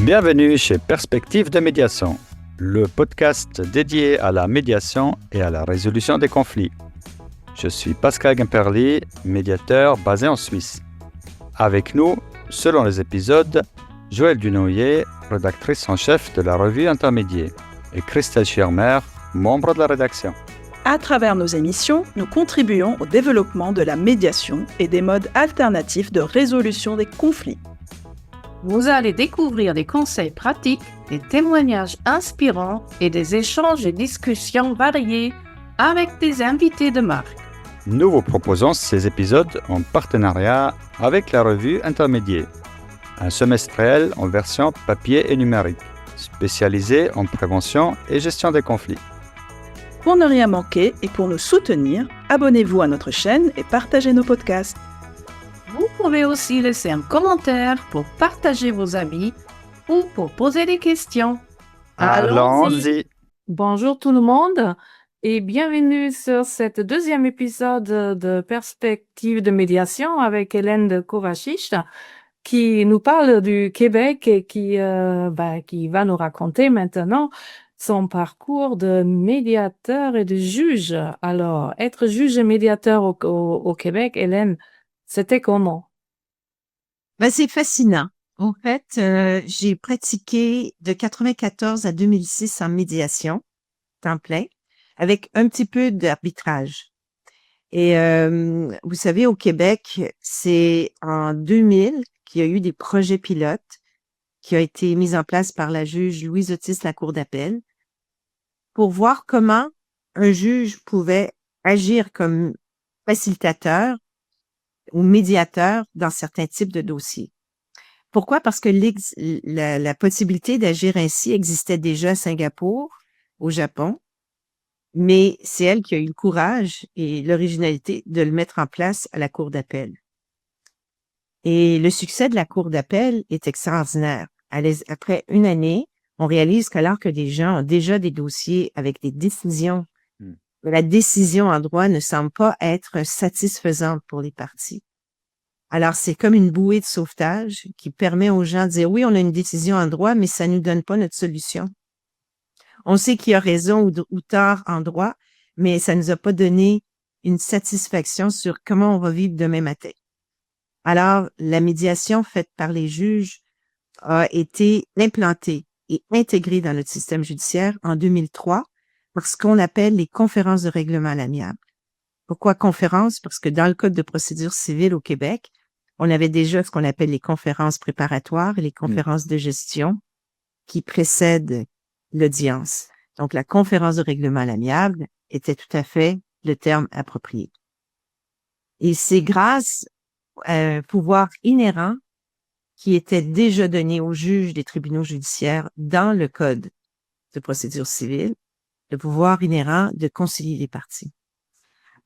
Bienvenue chez Perspective de médiation, le podcast dédié à la médiation et à la résolution des conflits. Je suis Pascal Guimperly, médiateur basé en Suisse. Avec nous, selon les épisodes, Joëlle Dunoyer, rédactrice en chef de la revue Intermédiaire, et Christelle Schirmer, membre de la rédaction. À travers nos émissions, nous contribuons au développement de la médiation et des modes alternatifs de résolution des conflits. Vous allez découvrir des conseils pratiques, des témoignages inspirants et des échanges et discussions variés avec des invités de marque. Nous vous proposons ces épisodes en partenariat avec la revue Intermédiaire, un semestriel en version papier et numérique, spécialisé en prévention et gestion des conflits. Pour ne rien manquer et pour nous soutenir, abonnez-vous à notre chaîne et partagez nos podcasts. Vous pouvez aussi laisser un commentaire pour partager vos avis ou pour poser des questions. Allons-y! Bonjour tout le monde et bienvenue sur cet deuxième épisode de Perspective de médiation avec Hélène de Kovačič qui nous parle du Québec et qui va nous raconter maintenant son parcours de médiateur et de juge. Alors, être juge et médiateur au Québec, Hélène, c'était comment? C'est fascinant. En fait, j'ai pratiqué de 94 à 2006 en médiation, temps plein, avec un petit peu d'arbitrage. Et vous savez, au Québec, c'est en 2000 qu'il y a eu des projets pilotes qui ont été mis en place par la juge Louise Otis de la Cour d'appel pour voir comment un juge pouvait agir comme facilitateur ou médiateur dans certains types de dossiers. Pourquoi? Parce que la possibilité d'agir ainsi existait déjà à Singapour, au Japon, mais c'est elle qui a eu le courage et l'originalité de le mettre en place à la Cour d'appel. Et le succès de la Cour d'appel est extraordinaire. Après une année, on réalise qu'alors que des gens ont déjà des dossiers avec des décisions, la décision en droit ne semble pas être satisfaisante pour les parties. Alors, c'est comme une bouée de sauvetage qui permet aux gens de dire, oui, on a une décision en droit, mais ça nous donne pas notre solution. On sait qu'il y a raison ou tort en droit, mais ça nous a pas donné une satisfaction sur comment on va vivre demain matin. Alors, la médiation faite par les juges a été implantée et intégrée dans notre système judiciaire en 2003 par ce qu'on appelle les conférences de règlement à l'amiable. Pourquoi conférences? Parce que dans le Code de procédure civile au Québec, on avait déjà ce qu'on appelle les conférences préparatoires et les conférences de gestion qui précèdent l'audience. Donc, la conférence de règlement à l'amiable était tout à fait le terme approprié. Et c'est grâce à un pouvoir inhérent qui était déjà donné aux juges des tribunaux judiciaires dans le Code de procédure civile, le pouvoir inhérent de concilier les parties.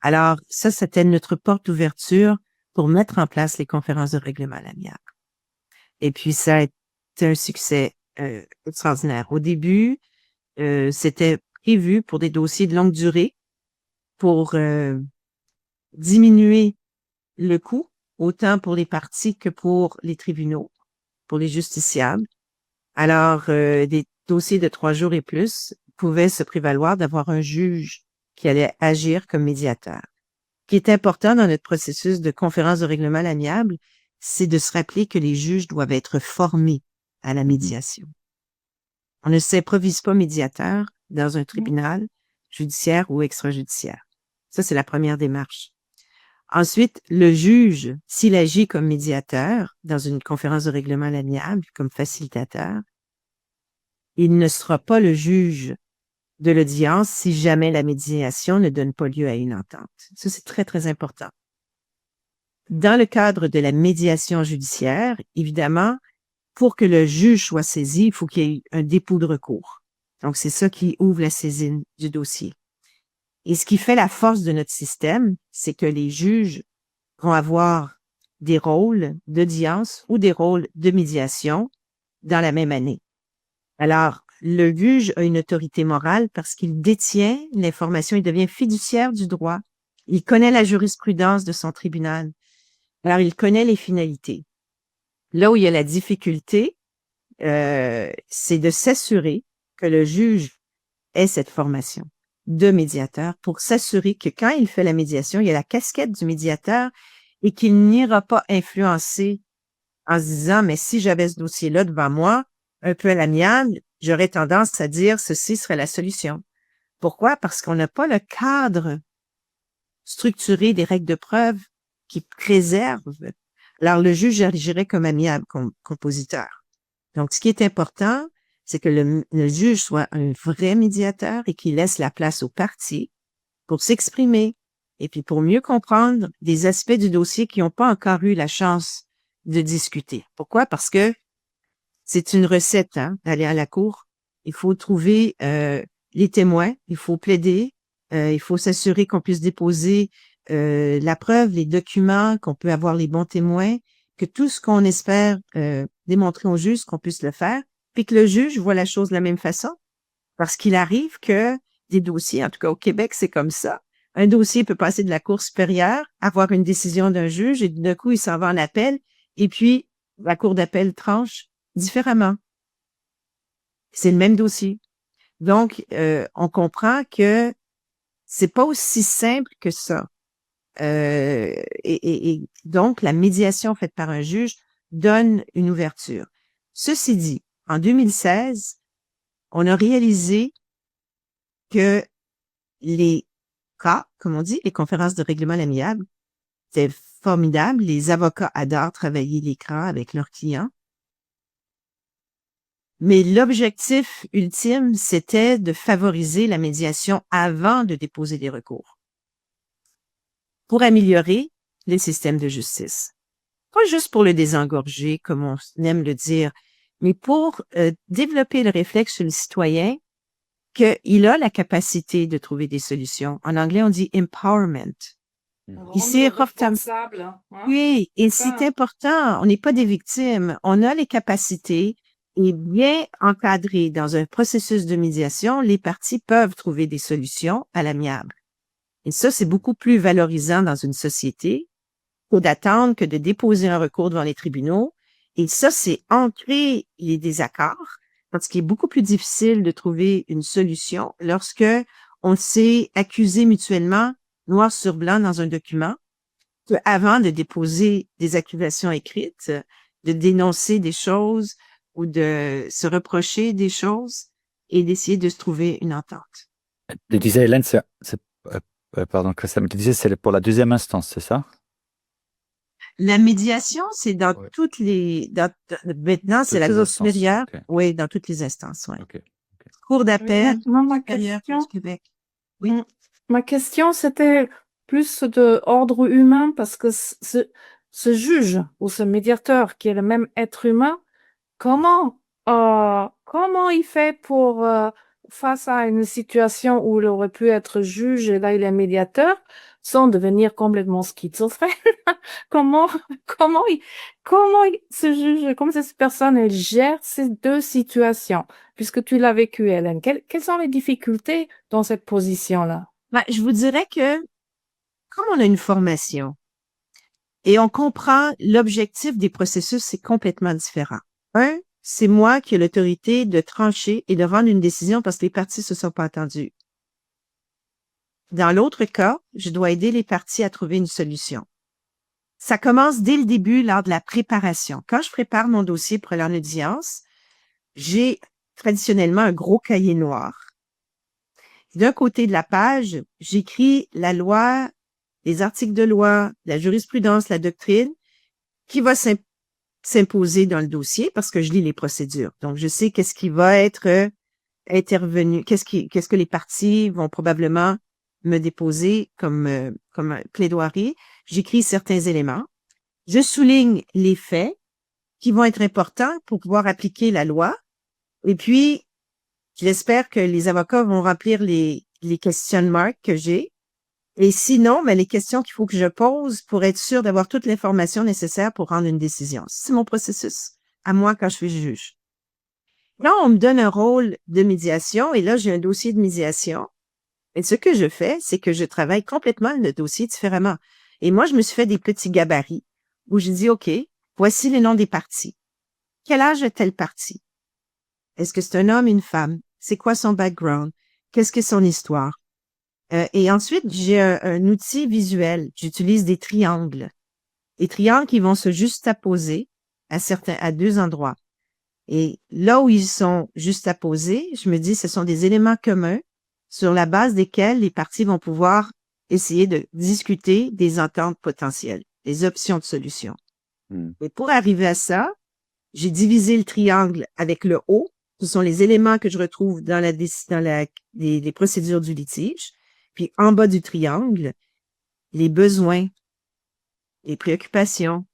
Alors, ça, c'était notre porte d'ouverture pour mettre en place les conférences de règlement à l'amiable. Et puis, ça a été un succès extraordinaire. Au début, c'était prévu pour des dossiers de longue durée pour diminuer le coût, autant pour les parties que pour les tribunaux, pour les justiciables. Alors, des dossiers de 3 jours et plus pouvaient se prévaloir d'avoir un juge qui allait agir comme médiateur. Ce qui est important dans notre processus de conférence de règlement à l'amiable, c'est de se rappeler que les juges doivent être formés à la médiation. On ne s'improvise pas médiateur dans un tribunal judiciaire ou extrajudiciaire. Ça, c'est la première démarche. Ensuite, le juge, s'il agit comme médiateur dans une conférence de règlement à l'amiable, comme facilitateur, il ne sera pas le juge de l'audience si jamais la médiation ne donne pas lieu à une entente. Ça, c'est très, très important. Dans le cadre de la médiation judiciaire, évidemment, pour que le juge soit saisi, il faut qu'il y ait un dépôt de recours. Donc, c'est ça qui ouvre la saisine du dossier. Et ce qui fait la force de notre système, c'est que les juges vont avoir des rôles d'audience ou des rôles de médiation dans la même année. Alors, le juge a une autorité morale parce qu'il détient l'information, il devient fiduciaire du droit. Il connaît la jurisprudence de son tribunal. Alors, il connaît les finalités. Là où il y a la difficulté, c'est de s'assurer que le juge ait cette formation de médiateur pour s'assurer que quand il fait la médiation, il y a la casquette du médiateur et qu'il n'ira pas influencer en se disant, mais si j'avais ce dossier-là devant moi, un peu à l'amiable, j'aurais tendance à dire ceci serait la solution. Pourquoi? Parce qu'on n'a pas le cadre structuré des règles de preuve qui préservent. Alors, le juge agirait comme amiable compositeur. Donc, ce qui est important, c'est que le juge soit un vrai médiateur et qu'il laisse la place aux parties pour s'exprimer et puis pour mieux comprendre des aspects du dossier qui n'ont pas encore eu la chance de discuter. Pourquoi? Parce que c'est une recette, d'aller à la cour. Il faut trouver les témoins, il faut plaider, il faut s'assurer qu'on puisse déposer la preuve, les documents, qu'on peut avoir les bons témoins, que tout ce qu'on espère démontrer au juge, qu'on puisse le faire, puis que le juge voit la chose de la même façon. Parce qu'il arrive que des dossiers, en tout cas au Québec, c'est comme ça. Un dossier peut passer de la Cour supérieure, avoir une décision d'un juge, et d'un coup, il s'en va en appel, et puis la Cour d'appel tranche différemment. C'est le même dossier. Donc, on comprend que c'est pas aussi simple que ça. Et donc, la médiation faite par un juge donne une ouverture. Ceci dit, en 2016, on a réalisé que les cas, comme on dit, les conférences de règlement à l'amiable, c'était formidable. Les avocats adorent travailler les cas avec leurs clients. Mais l'objectif ultime, c'était de favoriser la médiation avant de déposer des recours pour améliorer les systèmes de justice. Pas juste pour le désengorger, comme on aime le dire, mais pour développer le réflexe chez le citoyen qu'il a la capacité de trouver des solutions. En anglais, on dit empowerment. Ici, oui, et c'est important. On n'est pas des victimes. On a les capacités et bien encadré dans un processus de médiation, les parties peuvent trouver des solutions à l'amiable. Et ça, c'est beaucoup plus valorisant dans une société que d'attendre que de déposer un recours devant les tribunaux. Et ça, c'est ancrer les désaccords, parce qu'il est beaucoup plus difficile de trouver une solution lorsque on s'est accusé mutuellement, noir sur blanc dans un document, avant de déposer des accusations écrites, de dénoncer des choses ou de se reprocher des choses et d'essayer de se trouver une entente. Tu disais, Hélène, pardon, Christelle, tu disais c'est pour la deuxième instance, c'est ça? La médiation, c'est dans toutes les... maintenant, c'est la Cour supérieure. Okay. Oui, dans toutes les instances. Ouais. Okay. Cour d'appel du Québec. Oui. Ma question, c'était plus de ordre humain parce que ce juge ou ce médiateur qui est le même être humain, comment il fait pour face à une situation où il aurait pu être juge et là il est médiateur sans devenir complètement schizophrène? comment ce juge, comment cette personne elle gère ces deux situations? Puisque tu l'as vécu, Hélène, quelles sont les difficultés dans cette position-là? Ben, je vous dirais que comme on a une formation et on comprend l'objectif des processus, c'est complètement différent. C'est moi qui ai l'autorité de trancher et de rendre une décision parce que les parties se sont pas entendues. Dans l'autre cas, je dois aider les parties à trouver une solution. Ça commence dès le début lors de la préparation. Quand je prépare mon dossier pour aller en audience, j'ai traditionnellement un gros cahier noir. D'un côté de la page, j'écris la loi, les articles de loi, la jurisprudence, la doctrine, qui va s'imposer dans le dossier parce que je lis les procédures. Donc, je sais qu'est-ce qui va être intervenu, qu'est-ce que les parties vont probablement me déposer comme plaidoirie. J'écris certains éléments. Je souligne les faits qui vont être importants pour pouvoir appliquer la loi. Et puis, j'espère que les avocats vont remplir les question marks que j'ai. Et sinon, les questions qu'il faut que je pose pour être sûr d'avoir toute l'information nécessaire pour rendre une décision. C'est mon processus à moi quand je suis juge. Là, on me donne un rôle de médiation et là, j'ai un dossier de médiation. Et ce que je fais, c'est que je travaille complètement le dossier différemment. Et moi, je me suis fait des petits gabarits où je dis, OK, voici les noms des parties. Quel âge a telle partie? Est-ce que c'est un homme, une femme? C'est quoi son background? Qu'est-ce que son histoire? Et ensuite, j'ai un outil visuel. J'utilise des triangles. Des triangles qui vont se juxtaposer à deux endroits. Et là où ils sont juxtaposés, je me dis, ce sont des éléments communs sur la base desquels les parties vont pouvoir essayer de discuter des ententes potentielles, des options de solution. Et pour arriver à ça, j'ai divisé le triangle avec le haut. Ce sont les éléments que je retrouve dans les procédures du litige. Puis en bas du triangle, les besoins, les préoccupations,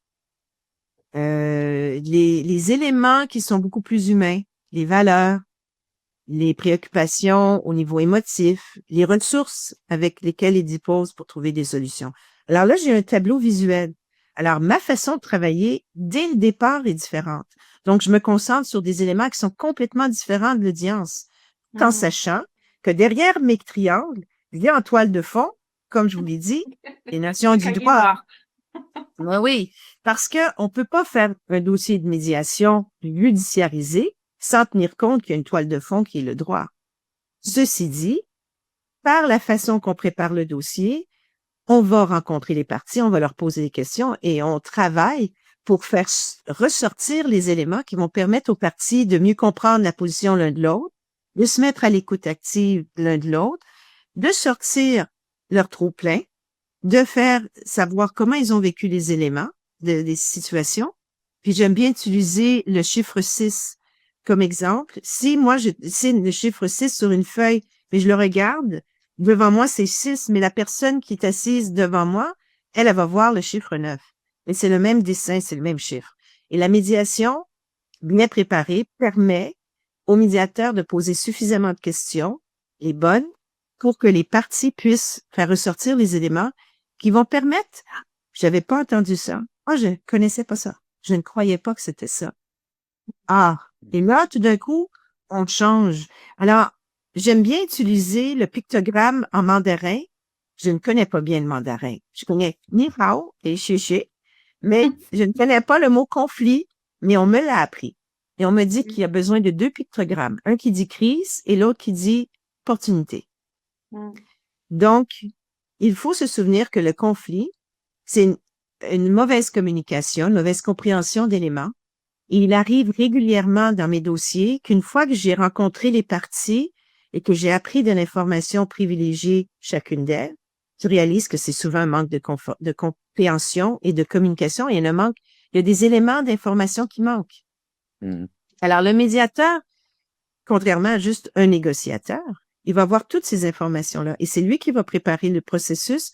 les éléments qui sont beaucoup plus humains, les valeurs, les préoccupations au niveau émotif, les ressources avec lesquelles ils disposent pour trouver des solutions. Alors là, j'ai un tableau visuel. Alors, ma façon de travailler, dès le départ, est différente. Donc, je me concentre sur des éléments qui sont complètement différents de l'audience, tout en sachant que derrière mes triangles, il y a en toile de fond, comme je vous l'ai dit, les notions du droit. Oui, parce que on peut pas faire un dossier de médiation judiciarisé sans tenir compte qu'il y a une toile de fond qui est le droit. Ceci dit, par la façon qu'on prépare le dossier, on va rencontrer les parties, on va leur poser des questions et on travaille pour faire ressortir les éléments qui vont permettre aux parties de mieux comprendre la position l'un de l'autre, de se mettre à l'écoute active l'un de l'autre, de sortir leur trop-plein, de faire savoir comment ils ont vécu les éléments des situations. Puis j'aime bien utiliser le chiffre 6 comme exemple. Si moi, je dessine le chiffre 6 sur une feuille, mais je le regarde, devant moi, c'est 6, mais la personne qui est assise devant moi, elle va voir le chiffre 9. Mais c'est le même dessin, c'est le même chiffre. Et la médiation, bien préparée, permet au médiateur de poser suffisamment de questions, les bonnes, pour que les parties puissent faire ressortir les éléments qui vont permettre, j'avais pas entendu ça. Moi, je connaissais pas ça. Je ne croyais pas que c'était ça. Ah. Et là, tout d'un coup, on change. Alors, j'aime bien utiliser le pictogramme en mandarin. Je ne connais pas bien le mandarin. Je connais Ni Hao et Xie, mais je ne connais pas le mot conflit, mais on me l'a appris. Et on me dit qu'il y a besoin de deux pictogrammes. Un qui dit crise et l'autre qui dit opportunité. Donc, il faut se souvenir que le conflit, c'est une mauvaise communication, une mauvaise compréhension d'éléments. Et il arrive régulièrement dans mes dossiers qu'une fois que j'ai rencontré les parties et que j'ai appris de l'information privilégiée chacune d'elles, je réalise que c'est souvent un manque de compréhension et de communication. Il y a des éléments d'information qui manquent. Alors, le médiateur, contrairement à juste un négociateur, il va avoir toutes ces informations-là et c'est lui qui va préparer le processus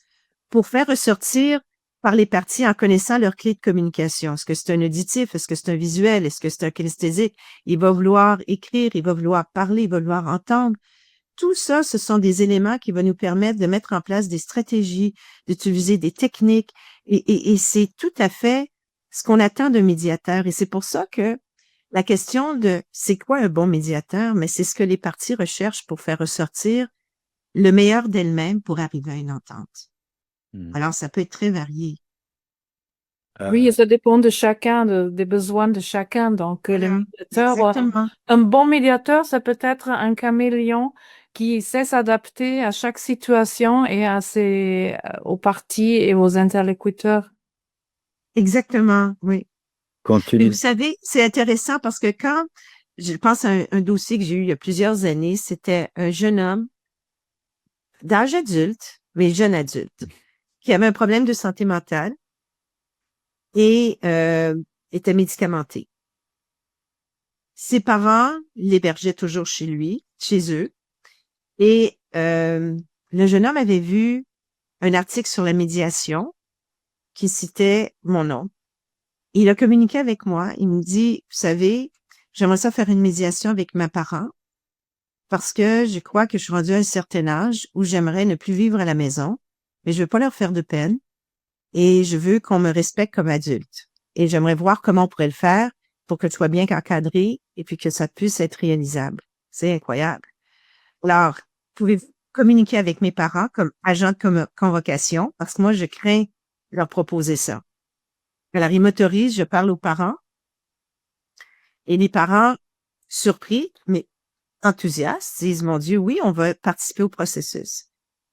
pour faire ressortir par les parties en connaissant leurs clés de communication. Est-ce que c'est un auditif? Est-ce que c'est un visuel? Est-ce que c'est un kinesthésique? Il va vouloir écrire, il va vouloir parler, il va vouloir entendre. Tout ça, ce sont des éléments qui vont nous permettre de mettre en place des stratégies, d'utiliser des techniques et c'est tout à fait ce qu'on attend d'un médiateur et c'est pour ça que la question de c'est quoi un bon médiateur, mais c'est ce que les parties recherchent pour faire ressortir le meilleur d'elles-mêmes pour arriver à une entente. Alors, ça peut être très varié. Oui, ça dépend de chacun, des besoins de chacun. Donc, le médiateur, Exactement. un bon médiateur, ça peut être un caméléon qui sait s'adapter à chaque situation et aux parties et aux interlocuteurs. Exactement, oui. Continue. Et vous savez, c'est intéressant parce que quand je pense à un dossier que j'ai eu il y a plusieurs années, c'était un jeune homme d'âge adulte, mais jeune adulte, qui avait un problème de santé mentale et était médicamenté. Ses parents l'hébergeaient toujours chez eux, et le jeune homme avait vu un article sur la médiation qui citait mon nom. Il a communiqué avec moi. Il me dit, vous savez, j'aimerais ça faire une médiation avec mes parents parce que je crois que je suis rendu à un certain âge où j'aimerais ne plus vivre à la maison, mais je veux pas leur faire de peine et je veux qu'on me respecte comme adulte. Et j'aimerais voir comment on pourrait le faire pour que je sois bien encadré et puis que ça puisse être réalisable. C'est incroyable. Alors, vous pouvez communiquer avec mes parents comme agent de convocation parce que moi, je crains leur proposer ça. Alors, ils m'autorisent, je parle aux parents et les parents surpris, mais enthousiastes, disent, mon Dieu, oui, on va participer au processus.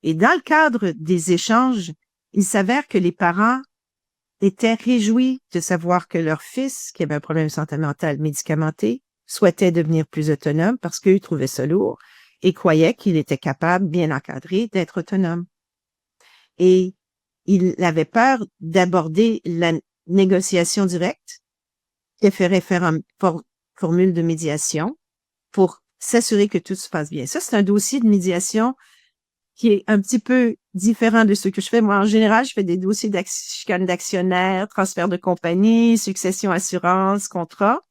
Et dans le cadre des échanges, il s'avère que les parents étaient réjouis de savoir que leur fils, qui avait un problème de santé mentale médicamenté, souhaitait devenir plus autonome parce qu'eux trouvaient ça lourd et croyaient qu'il était capable, bien encadré, d'être autonome. Et il avait peur d'aborder la négociation directe, préférait faire une formule de médiation pour s'assurer que tout se passe bien. Ça, c'est un dossier de médiation qui est un petit peu différent de ce que je fais. Moi, en général, je fais des dossiers chicane d'actionnaires, transfert de compagnie, succession assurance, contrat.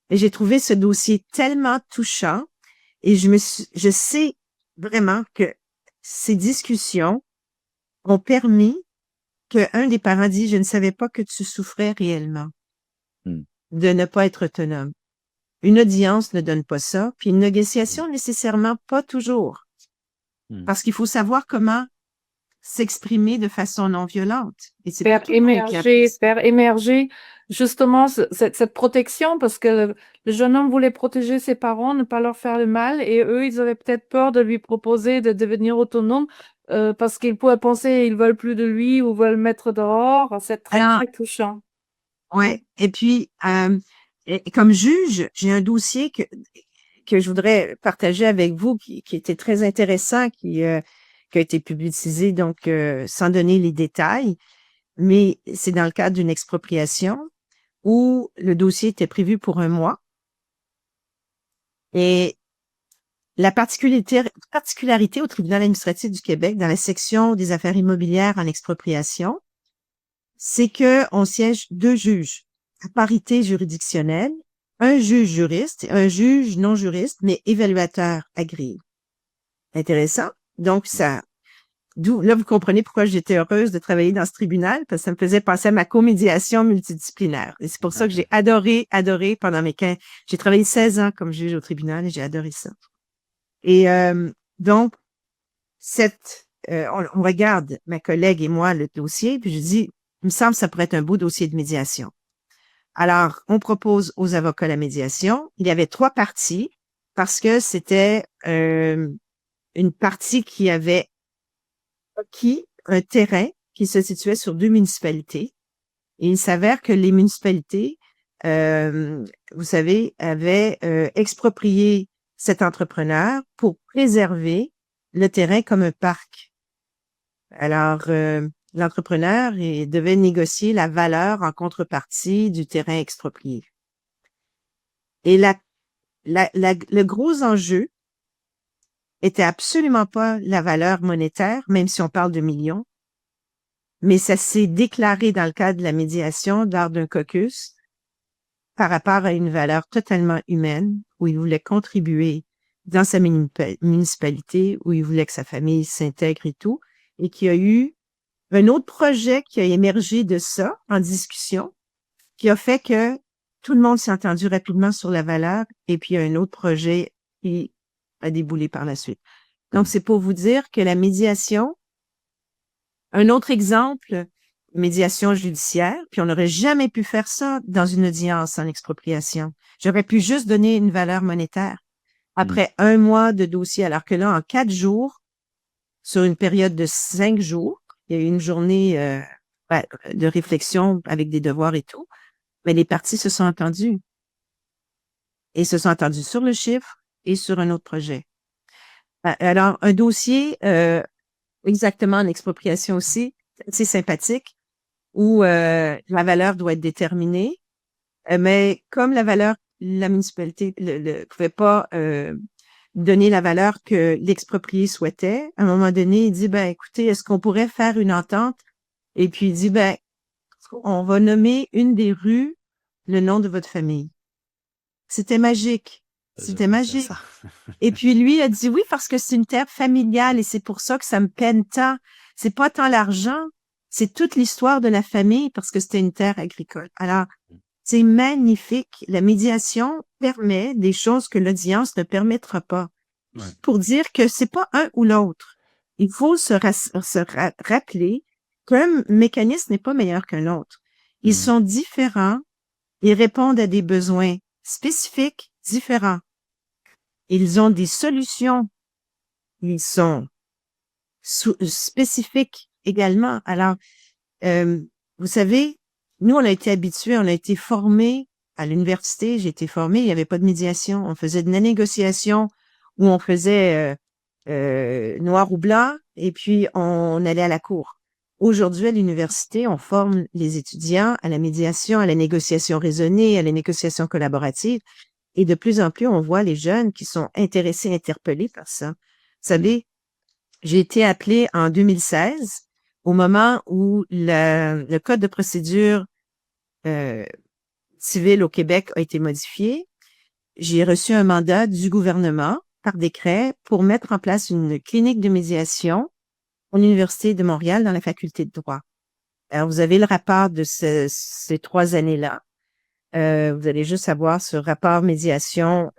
Et j'ai trouvé ce dossier tellement touchant et je sais vraiment que ces discussions ont permis qu'un des parents dit, je ne savais pas que tu souffrais réellement de ne pas être autonome. Une audience ne donne pas ça, puis une négociation nécessairement pas toujours. Parce qu'il faut savoir comment s'exprimer de façon non violente. Et c'est Faire émerger justement cette protection, parce que le jeune homme voulait protéger ses parents, ne pas leur faire le mal, et eux, ils avaient peut-être peur de lui proposer de devenir autonome, parce qu'ils pouvaient penser ils veulent plus de lui ou veulent le mettre dehors. C'est très touchant. Ouais. Et puis, et comme juge, j'ai un dossier que je voudrais partager avec vous, qui était très intéressant, qui a été publicisé, donc sans donner les détails, mais c'est dans le cadre d'une expropriation où le dossier était prévu pour 1 mois. Et la particularité au tribunal administratif du Québec, dans la section des affaires immobilières en expropriation, c'est que on siège 2 juges à parité juridictionnelle, un juge juriste et un juge non juriste, mais évaluateur agréé. Intéressant. Donc, là, vous comprenez pourquoi j'étais heureuse de travailler dans ce tribunal, parce que ça me faisait penser à ma comédiation multidisciplinaire. Et c'est pour ça que j'ai adoré pendant j'ai travaillé 16 ans comme juge au tribunal et j'ai adoré ça. Et donc, on regarde, ma collègue et moi, le dossier, puis je dis, il me semble que ça pourrait être un beau dossier de médiation. Alors, on propose aux avocats la médiation. Il y avait 3 parties parce que c'était une partie qui avait acquis un terrain qui se situait sur 2 municipalités. Et il s'avère que les municipalités, vous savez, avaient exproprié cet entrepreneur pour préserver le terrain comme un parc. Alors, l'entrepreneur devait négocier la valeur en contrepartie du terrain exproprié. Et le gros enjeu était absolument pas la valeur monétaire, même si on parle de millions, mais ça s'est déclaré dans le cadre de la médiation lors d'un caucus par rapport à une valeur totalement humaine, où il voulait contribuer dans sa municipalité, où il voulait que sa famille s'intègre et tout, et qu'il y a eu un autre projet qui a émergé de ça en discussion, qui a fait que tout le monde s'est entendu rapidement sur la valeur, et puis il y a un autre projet qui a déboulé par la suite. Donc, c'est pour vous dire que la médiation, un autre exemple, médiation judiciaire, puis on n'aurait jamais pu faire ça dans une audience en expropriation. J'aurais pu juste donner une valeur monétaire. Après 1 mois de dossier, alors que là, en 4 jours, sur une période de 5 jours, il y a eu une journée de réflexion avec des devoirs et tout, mais les parties se sont entendues. Et se sont entendues sur le chiffre et sur un autre projet. Alors, un dossier exactement en expropriation aussi, c'est sympathique, où la valeur doit être déterminée, mais comme la municipalité ne pouvait pas donner la valeur que l'exproprié souhaitait, à un moment donné, il dit, écoutez, est-ce qu'on pourrait faire une entente? Et puis il dit, on va nommer une des rues le nom de votre famille. C'était magique. C'était magique. Et puis lui a dit oui, parce que c'est une terre familiale et c'est pour ça que ça me peine tant. C'est pas tant l'argent, c'est toute l'histoire de la famille parce que c'était une terre agricole. Alors, c'est magnifique. La médiation permet des choses que l'audience ne permettra pas. Ouais. Pour dire que c'est pas un ou l'autre. Il faut se rappeler qu'un mécanisme n'est pas meilleur qu'un autre. Ils sont différents, ils répondent à des besoins spécifiques différents. Ils ont des solutions. Ils sont spécifiques également. Alors, vous savez, nous, on a été habitués, on a été formés à l'université. J'ai été formée, il n'y avait pas de médiation. On faisait de la négociation où on faisait noir ou blanc et puis on allait à la cour. Aujourd'hui, à l'université, on forme les étudiants à la médiation, à la négociation raisonnée, à la négociation collaborative. Et de plus en plus, on voit les jeunes qui sont intéressés, interpellés par ça. Vous savez, j'ai été appelée en 2016, au moment où le Code de procédure civile au Québec a été modifié. J'ai reçu un mandat du gouvernement par décret pour mettre en place une clinique de médiation à l'Université de Montréal dans la faculté de droit. Alors, vous avez le rapport de ces 3 années-là. Vous allez juste savoir ce rapport médiation,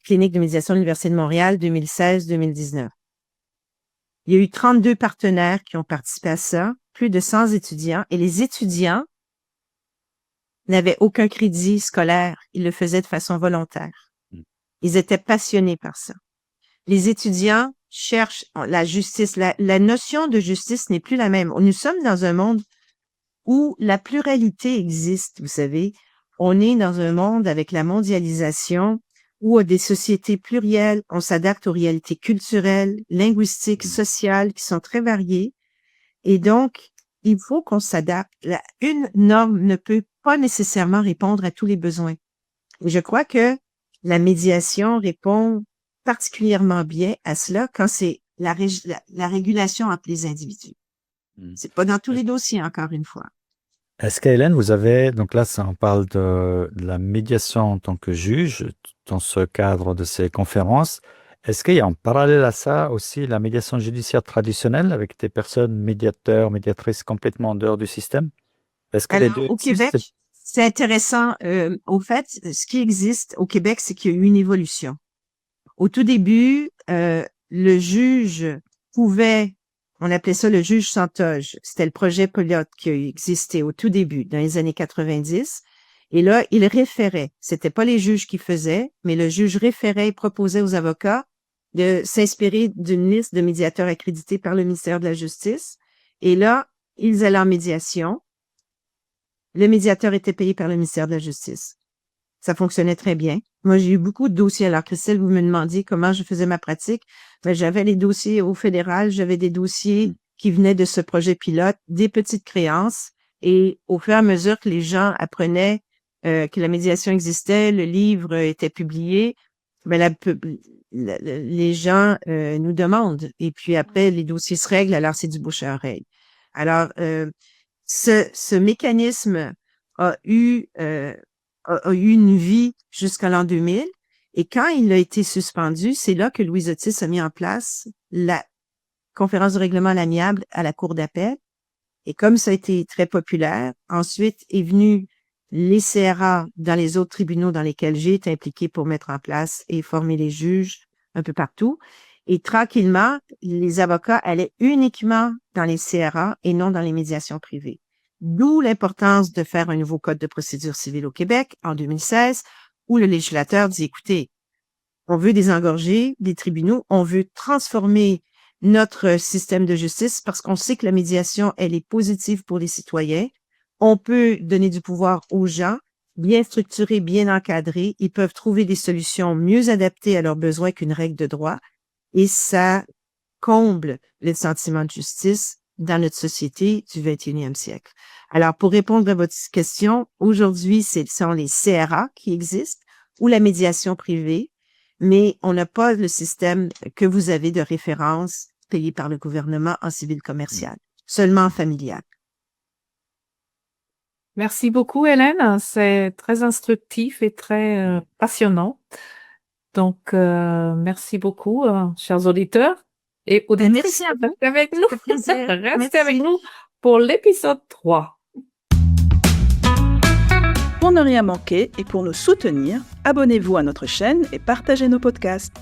clinique de médiation de l'Université de Montréal 2016-2019. Il y a eu 32 partenaires qui ont participé à ça, plus de 100 étudiants, et les étudiants n'avaient aucun crédit scolaire. Ils le faisaient de façon volontaire. Ils étaient passionnés par ça. Les étudiants cherchent la justice. La notion de justice n'est plus la même. Nous sommes dans un monde où la pluralité existe, vous savez. On est dans un monde avec la mondialisation où des sociétés plurielles, on s'adapte aux réalités culturelles, linguistiques, sociales qui sont très variées. Et donc, il faut qu'on s'adapte. Une norme ne peut pas nécessairement répondre à tous les besoins. Et je crois que la médiation répond particulièrement bien à cela quand c'est la régulation entre les individus. C'est pas dans tous les dossiers, encore une fois. Est-ce qu'Hélène, vous avez, donc là, on parle de la médiation en tant que juge, dans ce cadre de ces conférences. Est-ce qu'il y a en parallèle à ça aussi la médiation judiciaire traditionnelle avec des personnes médiateurs, médiatrices complètement en dehors du système? Est-ce que les deux au Québec, c'est intéressant. Au fait, ce qui existe au Québec, c'est qu'il y a eu une évolution. Au tout début, le juge pouvait, on appelait ça le juge sans toge. C'était le projet pilote qui a existé au tout début, dans les années 90. Et là, il référait. C'était pas les juges qui faisaient, mais le juge référait et proposait aux avocats de s'inspirer d'une liste de médiateurs accrédités par le ministère de la Justice. Et là, ils allaient en médiation. Le médiateur était payé par le ministère de la Justice. Ça fonctionnait très bien. Moi, j'ai eu beaucoup de dossiers. Alors, Christelle, vous me demandiez comment je faisais ma pratique. Ben, j'avais les dossiers au fédéral, j'avais des dossiers qui venaient de ce projet pilote, des petites créances. Et au fur et à mesure que les gens apprenaient que la médiation existait, le livre était publié, ben, les gens nous demandent. Et puis après, les dossiers se règlent, alors c'est du bouche à oreille. Alors, ce mécanisme a eu une vie jusqu'à l'an 2000. Et quand il a été suspendu, c'est là que Louise Otis a mis en place la conférence de règlement à l'amiable à la Cour d'appel. Et comme ça a été très populaire, ensuite est venu les CRA dans les autres tribunaux dans lesquels j'ai été impliquée pour mettre en place et former les juges un peu partout. Et tranquillement, les avocats allaient uniquement dans les CRA et non dans les médiations privées. D'où l'importance de faire un nouveau code de procédure civile au Québec en 2016, où le législateur dit, écoutez, on veut désengorger des tribunaux, on veut transformer notre système de justice parce qu'on sait que la médiation, elle est positive pour les citoyens. On peut donner du pouvoir aux gens, bien structurés, bien encadrés. Ils peuvent trouver des solutions mieux adaptées à leurs besoins qu'une règle de droit. Et ça comble le sentiment de justice dans notre société du 21e siècle. Alors, pour répondre à votre question, aujourd'hui, ce sont les CRA qui existent ou la médiation privée, mais on n'a pas le système que vous avez de référence payé par le gouvernement en civil commercial, seulement en familial. Merci beaucoup, Hélène. C'est très instructif et très passionnant. Donc, merci beaucoup, chers auditeurs et auditrices. Merci à vous. Restez avec nous. Restez Restez avec nous pour l'épisode 3. Pour ne rien manquer et pour nous soutenir, abonnez-vous à notre chaîne et partagez nos podcasts.